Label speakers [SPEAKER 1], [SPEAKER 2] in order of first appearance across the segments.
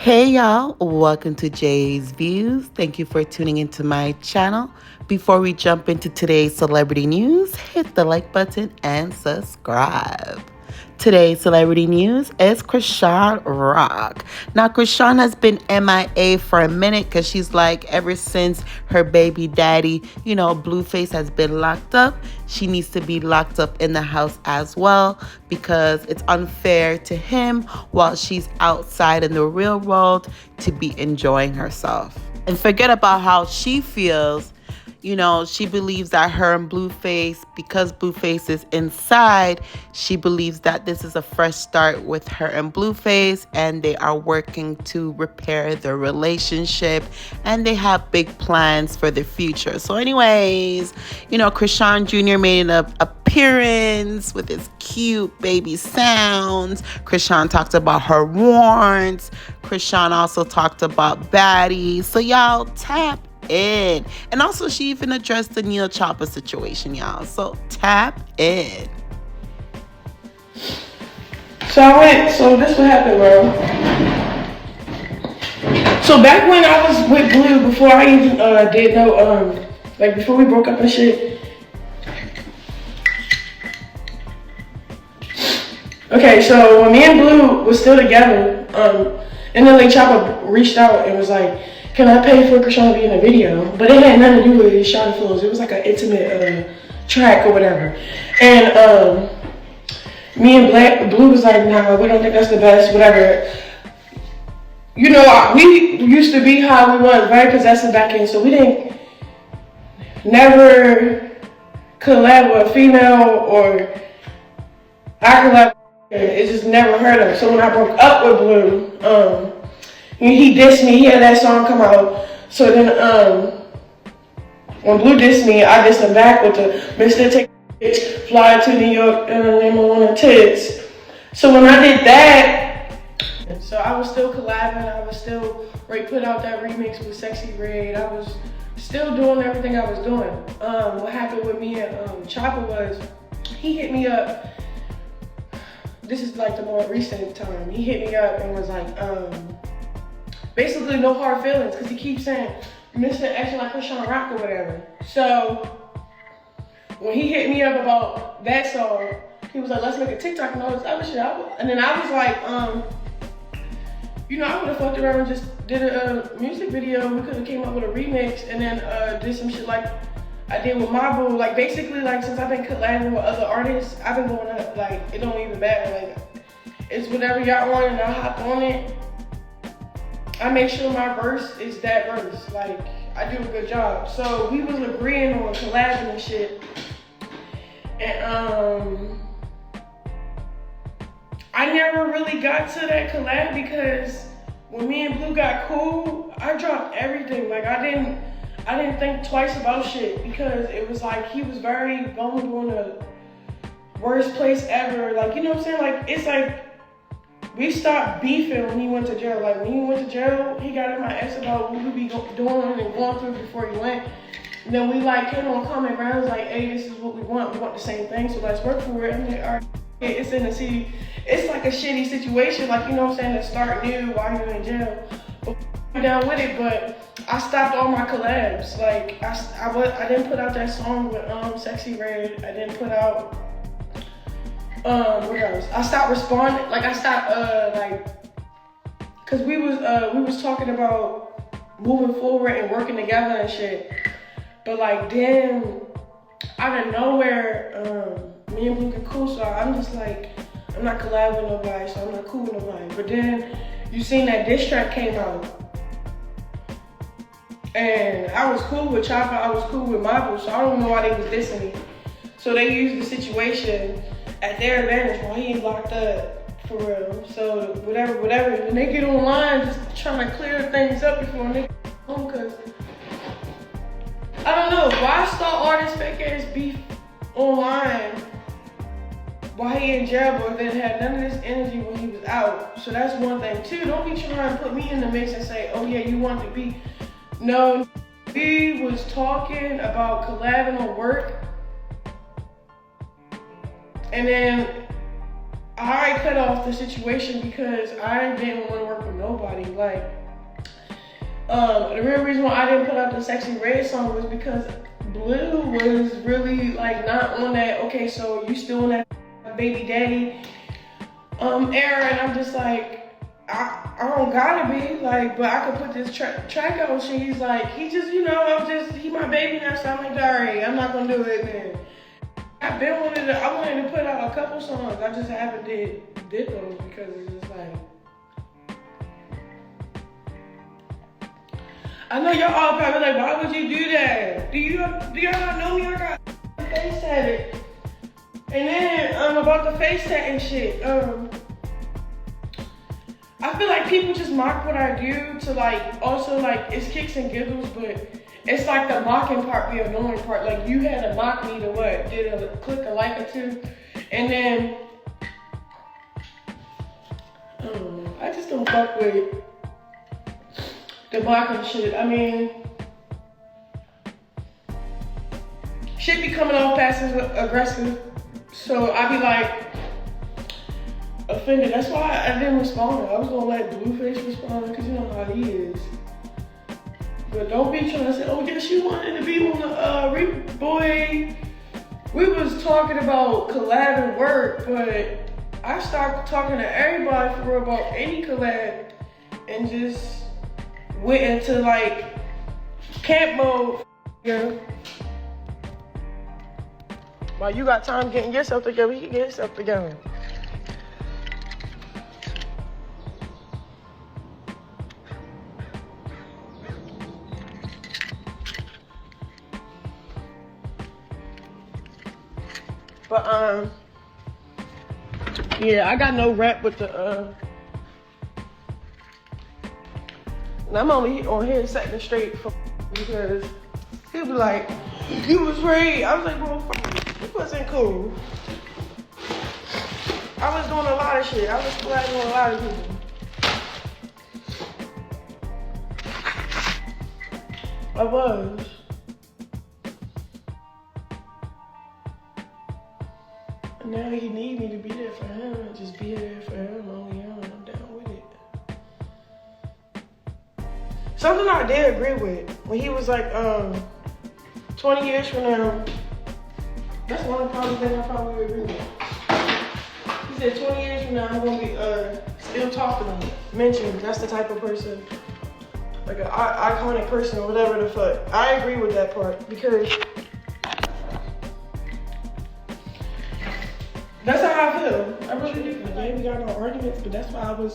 [SPEAKER 1] Hey y'all, welcome to Jay's Views. Thank you for tuning into my channel. Before we jump into today's celebrity news, hit the like button and subscribe. Today's celebrity news is Chrisean Rock. Now, Chrisean has been MIA for a minute because she's like, ever since her baby daddy, Blueface has been locked up, she needs to be locked up in the house as well because it's unfair to him while she's outside in the real world to be enjoying herself. And forget about how she feels. She believes that her and Blueface, because Blueface is inside, she believes that this is a fresh start with her and Blueface, and they are working to repair their relationship, and they have big plans for the future. So anyways, Chrisean Jr. made an appearance with his cute baby sounds. Chrisean talked about her warrants. Chrisean also talked about Baddies. So y'all tap in. And also she even addressed the Nle Choppa situation, y'all. So tap in.
[SPEAKER 2] So this what happened, bro. So back when I was with Blue, before I even did no before we broke up and shit. Okay, so when me and Blue was still together, Nle Choppa reached out and was like, can I pay for Chrisean to be in a video? But it had nothing to do with his shot flows. It was like an intimate track or whatever. And me and Blue was like, nah, we don't think that's the best, whatever. We used to be how we was, very possessive back in, so we didn't never collab with a female or I collab with her. It just never hurt her. So when I broke up with Blue, he dissed me. He had that song come out. So then, when Blue dissed me, I dissed him back with the Mr. Take Bitch, Fly to New York, and the name of one of tits. So when I did that, so I was still collabing. I was still put out that remix with Sexy Red. I was still doing everything I was doing. What happened with me and Choppa was he hit me up. This is like the more recent time. He hit me up and was like, basically no hard feelings, because he keeps saying, Mr. Action like Chrisean Rock or whatever. So when he hit me up about that song, he was like, let's make a TikTok and all this other shit. And then I was like, I would have fucked around and just did a music video. We could have came up with a remix and then did some shit like I did with my boo. Like basically, like since I've been collabing with other artists, I've been going up. Like it don't even matter. Like it's whatever y'all want and I'll hop on it. I make sure my verse is that verse. Like, I do a good job. So we was agreeing on collabing and shit. And I never really got to that collab because when me and Blue got cool, I dropped everything. Like I didn't think twice about shit because it was like he was very vulnerable in the worst place ever. Like, you know what I'm saying? Like it's like we stopped beefing when he went to jail. Like when he went to jail, he got in my ass about what we be doing and going through before he went. And then we like came on common grounds like, hey, this is what we want. We want the same thing, so let's work for it. I'm like, all right, it's in the city. It's like a shitty situation, like you know what I'm saying, to start new while you're in jail. But I'm down with it, but I stopped all my collabs. Like I didn't put out that song with Sexy Red. I didn't put out what else? I stopped responding. Like I stopped cause we was talking about moving forward and working together and shit. But like then out of nowhere, me and Blue get cool, so I'm just like, I'm not collabing with nobody, so I'm not cool with nobody. But then you seen that diss track came out. And I was cool with Choppa, I was cool with Marvel, so I don't know why they was dissing me. So they used the situation at their advantage while he ain't locked up, for real. So whatever, when they get online, just trying to clear things up before they get home, cause I don't know, why start artists fake ass beef online while he in jail, but then had none of this energy when he was out. So that's one thing. Two, don't be trying to put me in the mix and say, oh yeah, you want to be. No, we was talking about collabing on work. And then I cut off the situation because I didn't want to work with nobody. Like, the real reason why I didn't put out the Sexy Red song was because Blue was really like not on that. Okay, so you still on that baby daddy era, and I'm just like, I don't gotta be like, but I could put this track out. She's like, he just, you know, he my baby now, so I'm like, alright, I'm not gonna do it, man. I wanted to put out a couple songs. I just haven't did those because it's just like, I know y'all all probably like, why would you do that? Do y'all not know me? I got face tatted. And then about the face tat and shit. I feel like people just mock what I do to like, also like, it's kicks and giggles, but it's like the mocking part, the annoying part. Like, you had to mock me to what? Click a like or two, and then I just don't fuck with the mocking shit. I mean, shit be coming off passive aggressive, so I be like offended. That's why I didn't respond. I was gonna let Blueface respond because you know how he is. But don't be trying to say, oh yes, you wanted to be on the boy. We was talking about collab and work, but I started talking to everybody for about any collab and just went into like camp mode. Yeah. While you got time getting yourself together, he can get himself together. But yeah, I got no rap with the and I'm only on here setting it straight for because he'll be like, you was right. I was like, well, fuck, it wasn't cool. I was doing a lot of shit. I was collabing with a lot of people. I was. And now he need me to be there for him and just be there for him, only him, and I'm down with it. Something I did agree with when he was like, 20 years from now, that's one of the probably things I probably agree with. He said 20 years from now, I'm gonna be still talking to him, mentioned. That's the type of person, like an iconic person or whatever the fuck. I agree with that part because that's how I feel. I really do. Yeah, we got no arguments, but that's why I was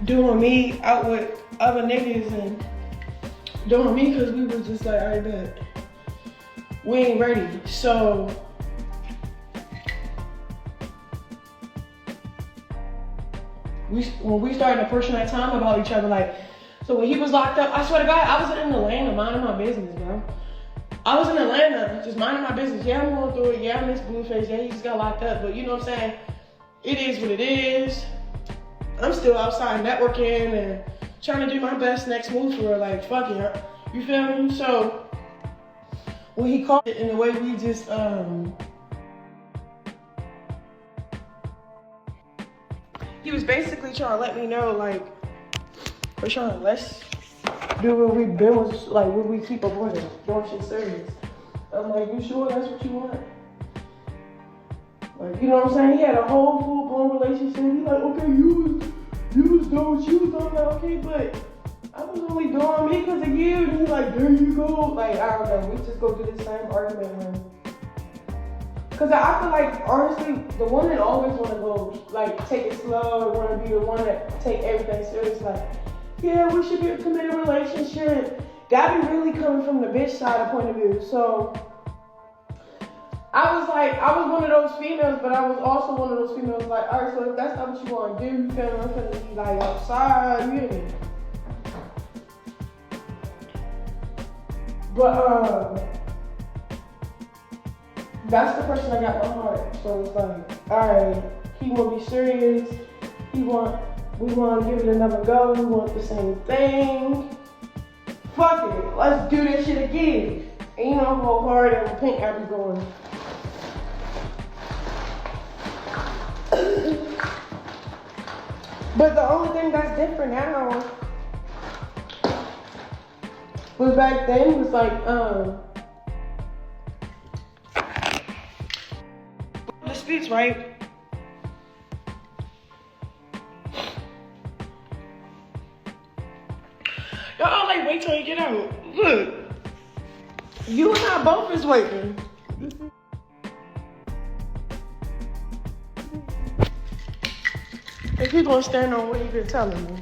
[SPEAKER 2] doing me out with other niggas and doing me because we was just like, I bet we ain't ready. So when we started approaching that time about each other, like, so when he was locked up, I swear to God, I was in Atlanta minding my business, bro. I was in Atlanta, just minding my business. Yeah, I'm going through it. Yeah, I miss Blueface. Yeah, he just got locked up. But you know what I'm saying? It is what it is. I'm still outside networking and trying to do my best next move for her. Like, fuck it. You feel me? So, when he called it in the way we just, he was basically trying to let me know, like, we're trying to let's do what we've been with, like, what we keep avoiding, doing shit serious. I'm like, you sure that's what you want? Like, you know what I'm saying? He had a whole full-blown relationship. He's like, okay, you was doing what you was doing. Like, okay, but I was only doing me because of you. And he's like, there you go. Like, I don't know. We just go through the same argument, man. Because I feel like, honestly, the one that always want to go, like, take it slow and want to be the one that take everything serious, like, yeah, we should be a committed relationship. That be really coming from the bitch side of point of view. So I was one of those females, but I was also one of those females like, all right, so if that's not what you want to do, you feel me? I'm gonna be like outside, you hear me? But that's the person I got my heart. So it's like, all right, he want to be serious. We want to give it another go. We want the same thing. Fuck it, let's do this shit again. And you know how hard and pink I be going. But the only thing that's different now was back then was like, disputes, right? Y'all like, wait till you get out. Look, you and I both is waiting. And he's gonna stand on what he's been telling me.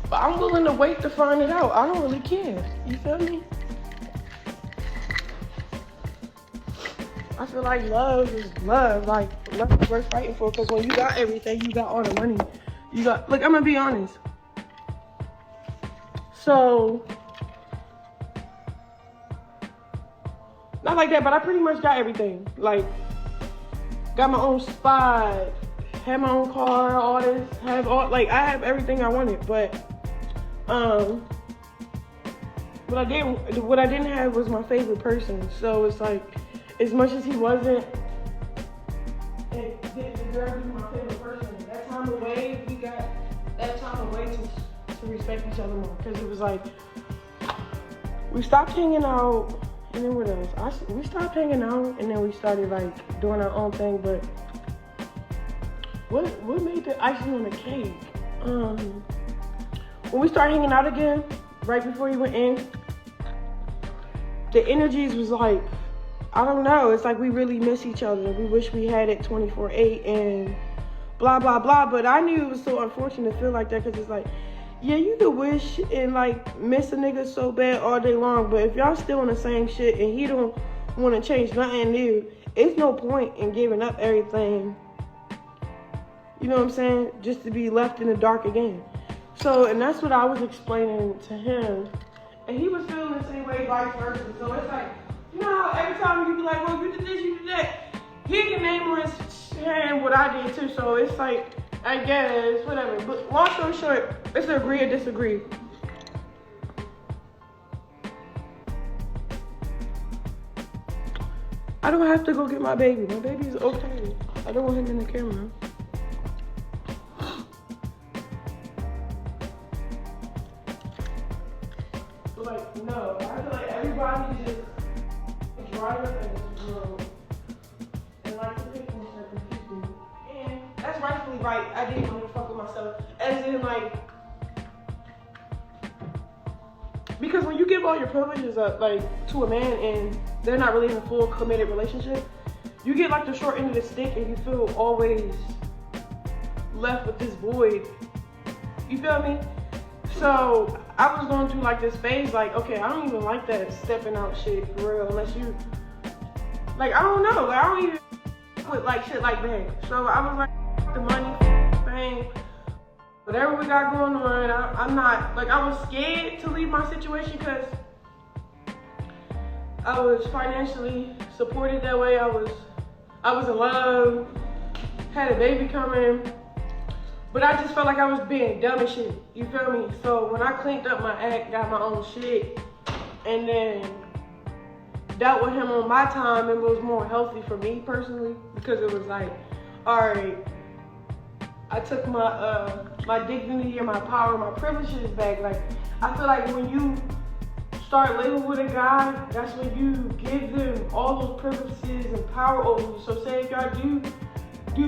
[SPEAKER 2] But I'm willing to wait to find it out. I don't really care. You feel me? I feel like love is love. Like, love is worth fighting for. Because when you got everything, you got all the money. You got, like, I'm gonna be honest. So, not like that, but I pretty much got everything. Like, got my own spot, had my own car, all this, I have everything I wanted, but, what I didn't have was my favorite person. So it's like, as much as he wasn't, it didn't deserve to be my favorite person. That time away, we got that time away to respect each other more. Because it was like, we stopped hanging out, and then what else? We stopped hanging out, and then we started like doing our own thing. But what made the icing on the cake? When we started hanging out again, right before he went in, the energies was like, I don't know. It's like we really miss each other. We wish we had it 24/8 and blah, blah, blah. But I knew it was so unfortunate to feel like that because it's like, yeah, you could wish and like miss a nigga so bad all day long. But if y'all still on the same shit and he don't want to change nothing new, it's no point in giving up everything. You know what I'm saying? Just to be left in the dark again. So, and that's what I was explaining to him. And he was feeling the same way, vice versa. So it's like, you know how every time you be like, well, you did this, you did that. He can name on his hand what I did too. So it's like, I guess, whatever. But long story short, it's agree or disagree. I don't have to go get my baby. My baby's okay. I don't want him in the camera. Like, no, I feel like everybody just drive up in this world and like to pick on certain people. And that's rightfully right. I didn't want to fuck with myself. As in, like, because when you give all your privileges up, like, to a man and they're not really in a full committed relationship, you get like the short end of the stick and you feel always left with this void. You feel me? So I was going through like this phase, like, okay, I don't even like that stepping out shit for real, unless you, like, I don't know, like, I don't even put like shit like that. So I was like, the money, fame, whatever we got going on, I'm not, like, I was scared to leave my situation because I was financially supported that way. I was in love, had a baby coming. But I just felt like I was being dumb and shit, you feel me? So when I cleaned up my act, got my own shit, and then dealt with him on my time, it was more healthy for me personally, because it was like, all right, I took my dignity and my power, my privileges back. Like, I feel like when you start living with a guy, that's when you give them all those privileges and power over you. So say if y'all do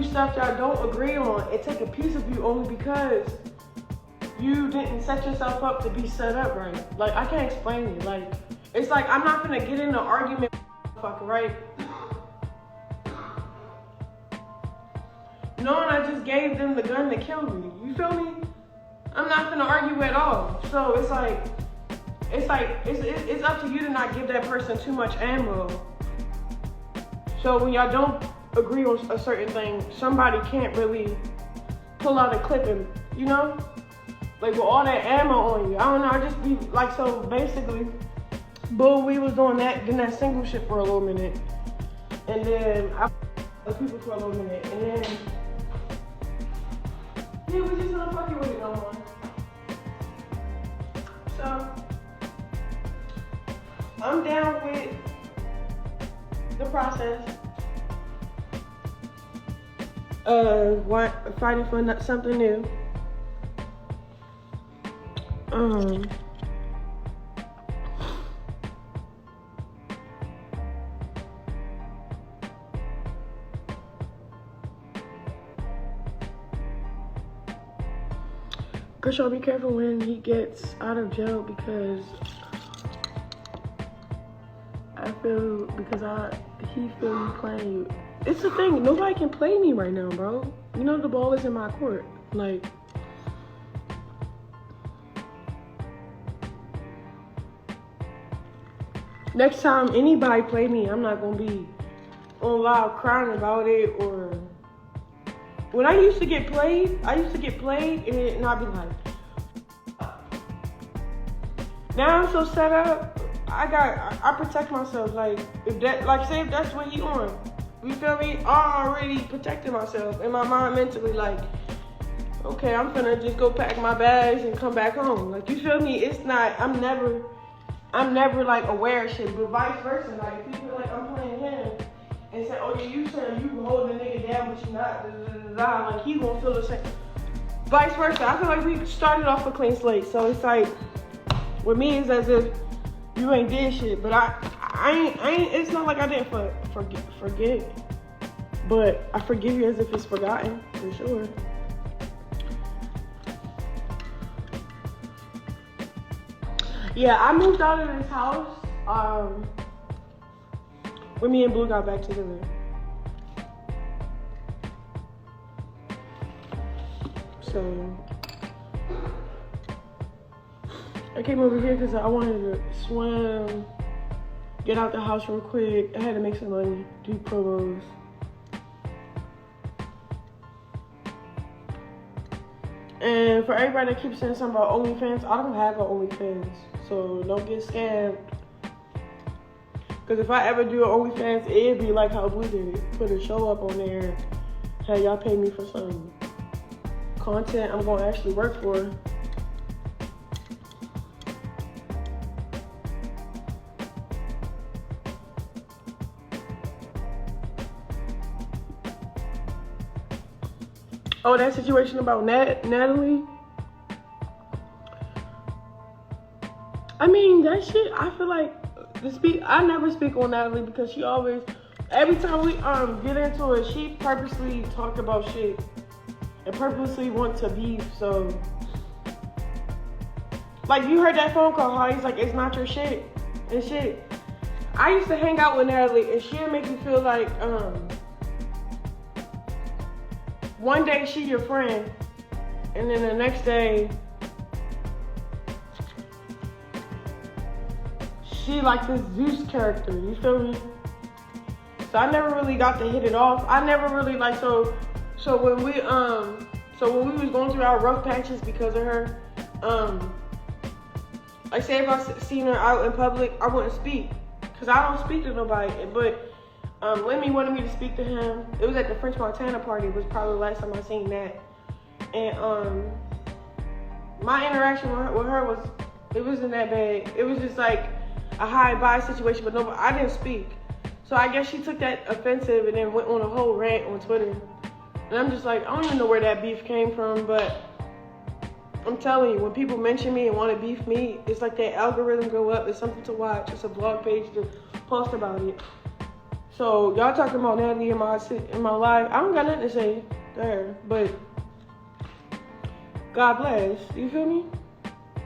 [SPEAKER 2] stuff y'all don't agree on and take a piece of you only because you didn't set yourself up to be set up right. Like, I can't explain it. Like, it's like I'm not gonna get in an argument with fucker, right? Knowing I just gave them the gun to kill me. You feel me? I'm not gonna argue at all. So it's up to you to not give that person too much ammo. So when y'all don't agree on a certain thing, somebody can't really pull out a clip and, you know, like with all that ammo on you. I don't know, I just be like, so basically, boom, we was doing that, then that single shit for a little minute. And then I with people for a little minute. And then, yeah, we just not fucking with it no more. So, I'm down with the process. fighting for something new. Chrisean, be careful when he gets out of jail because he feel you playing you. It's the thing, nobody can play me right now, bro. You know the ball is in my court. Like, next time anybody play me, I'm not gonna be on live crying about it. Or when I used to get played and I'd be like, now I'm so set up, I protect myself. Like, if that's what he on, you feel me? I already protected myself in my mind mentally, like, okay, I'm finna just go pack my bags and come back home. Like, you feel me? It's not, I'm never like aware of shit, but vice versa. Like, if you feel like I'm playing him and say, oh yeah, you saying you holding a nigga down, but you not, like, he gonna feel the same. Vice versa. I feel like we started off a clean slate, so it's like, with me, it's as if you ain't did shit, but I ain't. It's not like I didn't forget, but I forgive you as if it's forgotten for sure. Yeah, I moved out of this house when me and Blue got back together. So I came over here because I wanted to swim, get out the house real quick. I had to make some money, do promos. And for everybody that keeps saying something about OnlyFans, I don't have an OnlyFans, so don't get scammed. Because if I ever do an OnlyFans, it'd be like how Blue did it. Put a show up on there. Hey, y'all pay me for some content I'm going to actually work for. Oh, that situation about Natalie? I mean, that shit, I feel like, I never speak on Natalie because she always, every time we get into it, she purposely talk about shit and purposely want to beef, so. Like, you heard that phone call, how he's like, it's not your shit, and shit. I used to hang out with Natalie, and she'd make me feel like, one day she your friend, and then the next day she like this Zeus character, you feel me? So I never really got to hit it off. I never really like, so when we was going through our rough patches because of her, like say if I seen her out in public, I wouldn't speak, cause I don't speak to nobody, but Lemmy wanted me to speak to him. It was at the French Montana party. It was probably the last time I seen that. And my interaction with her wasn't that bad. It was just like a high-bye situation, but no, I didn't speak. So I guess she took that offensive and then went on a whole rant on Twitter. And I'm just like, I don't even know where that beef came from, but I'm telling you, when people mention me and want to beef me, it's like that algorithm go up. It's something to watch. It's a blog page to post about it. So y'all talking about Natalie in my life. I don't got nothing to say there, but God bless. You feel me?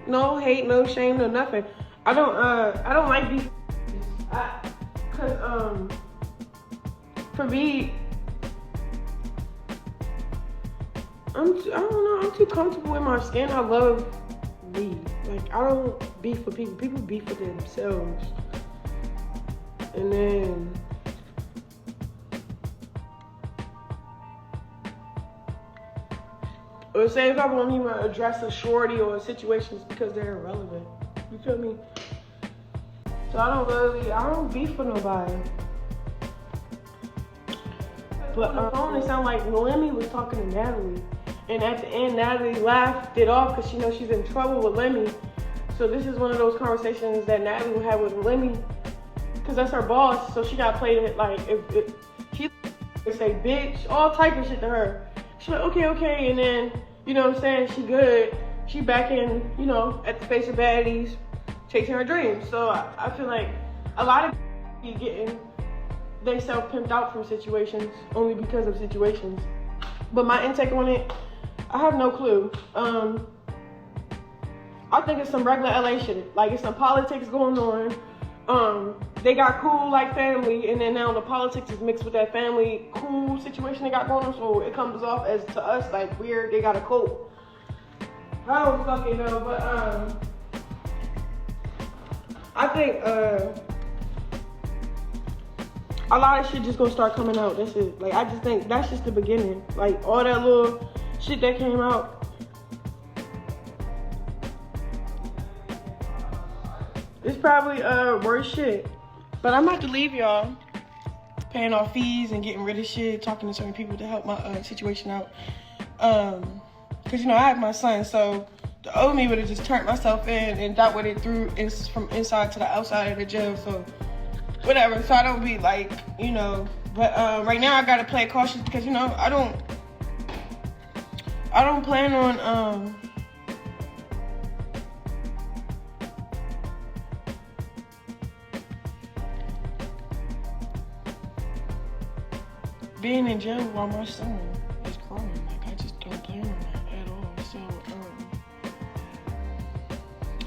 [SPEAKER 2] No hate, no shame, no nothing. I don't like beef. Cause for me, I don't know. I'm too comfortable in my skin. I love beef. Like, I don't beef with people. People beef with themselves, and then. Or say if I won't even address a shorty or a situation, it's because they're irrelevant. You feel me? So I don't beef with nobody. But on the phone, it sounded like Lemmy was talking to Natalie. And at the end, Natalie laughed it off because she knows she's in trouble with Lemmy. So this is one of those conversations that Natalie would have with Lemmy, because that's her boss. So she got played it like, if she They say bitch, all type of shit to her. She's like, okay, and then, you know what I'm saying, she good. She back in, you know, at the face of baddies, chasing her dreams. So I feel like a lot of people be getting they self pimped out from situations only because of situations. But my intake on it, I have no clue. I think it's some regular LA shit. Like, it's some politics going on. They got cool like family, and then now the politics is mixed with that family cool situation they got going on, so it comes off as to us like weird. They got a cult. I don't fucking know, but I think a lot of shit just gonna start coming out. That's it. Like, I just think that's just the beginning. Like, all that little shit that came out. It's probably worse shit. But I'm about to leave y'all. Paying off fees and getting rid of shit, talking to certain people to help my situation out. Cause you know I have my son, so the old me would have just turned myself in and that what it threw from inside to the outside of the jail. So whatever. So I don't be like, you know. But right now I gotta play cautious because you know I don't plan on being in jail while my son is crying. Like, I just don't plan on that at all. So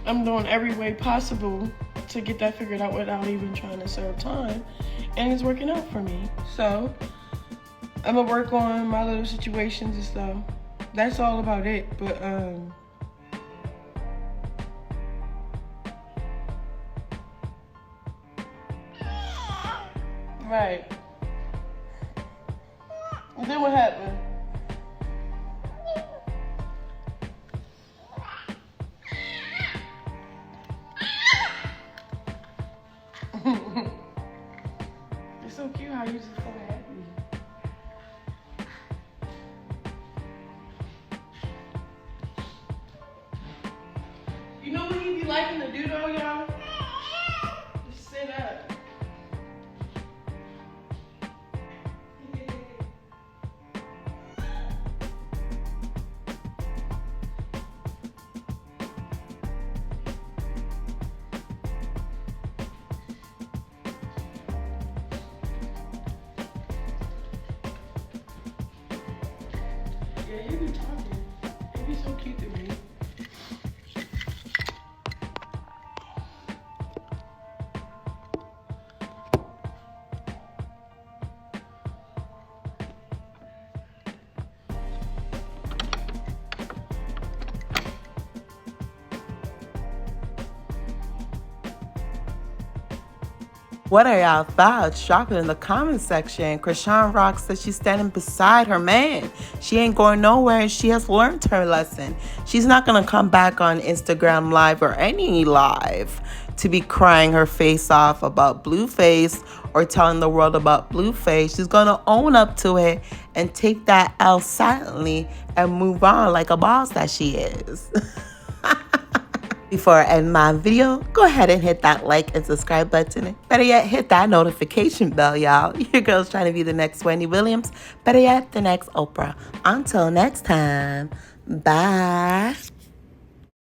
[SPEAKER 2] I'm doing every way possible to get that figured out without even trying to serve time, and it's working out for me. So I'm gonna work on my little situations and stuff. That's all about it. But right. And then what happened? It's so cute how you just so happy. You know what he be liking to do though, y'all? Just sit up. Yeah, he be talking. He be so cute to me.
[SPEAKER 1] What are y'all thoughts? Drop it in the comment section. Chrisean Rock says she's standing beside her man. She ain't going nowhere and she has learned her lesson. She's not going to come back on Instagram Live or any live to be crying her face off about Blueface or telling the world about Blueface. She's going to own up to it and take that L silently and move on like a boss that she is. Before I end my video, go ahead and hit that like and subscribe button. Better yet, hit that notification bell, y'all. Your girl's trying to be the next Wendy Williams. Better yet, the next Oprah. Until next time, bye.